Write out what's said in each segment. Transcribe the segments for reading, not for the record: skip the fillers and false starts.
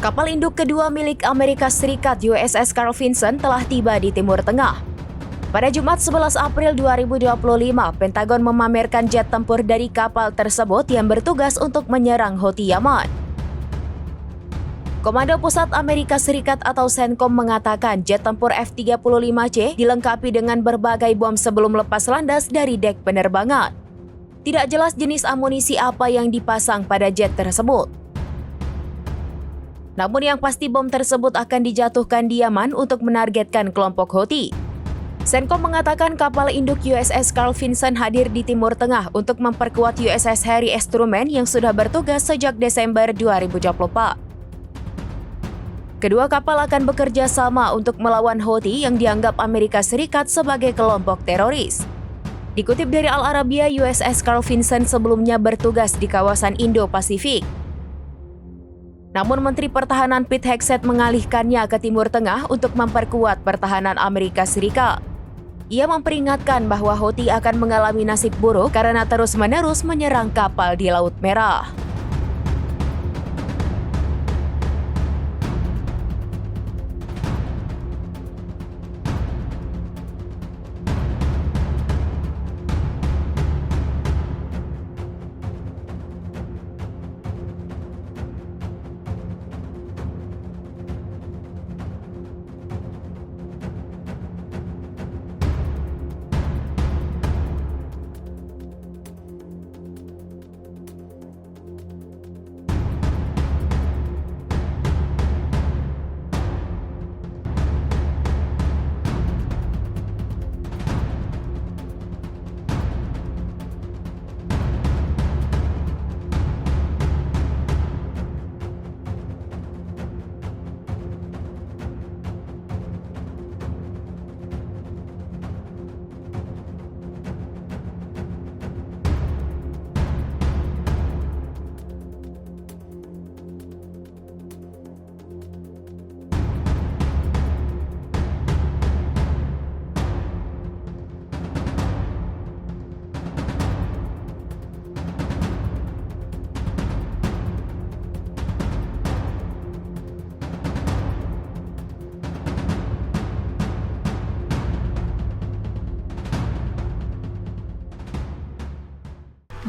Kapal induk kedua milik Amerika Serikat USS Carl Vinson telah tiba di Timur Tengah. Pada Jumat 11 April 2025, Pentagon memamerkan jet tempur dari kapal tersebut yang bertugas untuk menyerang Houthi Yaman. Komando Pusat Amerika Serikat atau CENTCOM mengatakan jet tempur F-35C dilengkapi dengan berbagai bom sebelum lepas landas dari dek penerbangan. Tidak jelas jenis amunisi apa yang dipasang pada jet tersebut. Namun yang pasti bom tersebut akan dijatuhkan di Yaman untuk menargetkan kelompok Houthi. CENTCOM mengatakan kapal induk USS Carl Vinson hadir di Timur Tengah untuk memperkuat USS Harry S. Truman yang sudah bertugas sejak Desember 2024. Kedua kapal akan bekerja sama untuk melawan Houthi yang dianggap Amerika Serikat sebagai kelompok teroris. Dikutip dari Al Arabiya, USS Carl Vinson sebelumnya bertugas di kawasan Indo-Pasifik. Namun Menteri Pertahanan Pete Hegseth mengalihkannya ke Timur Tengah untuk memperkuat pertahanan Amerika Serikat. Ia memperingatkan bahwa Houthi akan mengalami nasib buruk karena terus-menerus menyerang kapal di Laut Merah.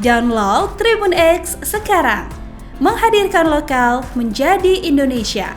Download Tribun X sekarang, menghadirkan lokal menjadi Indonesia.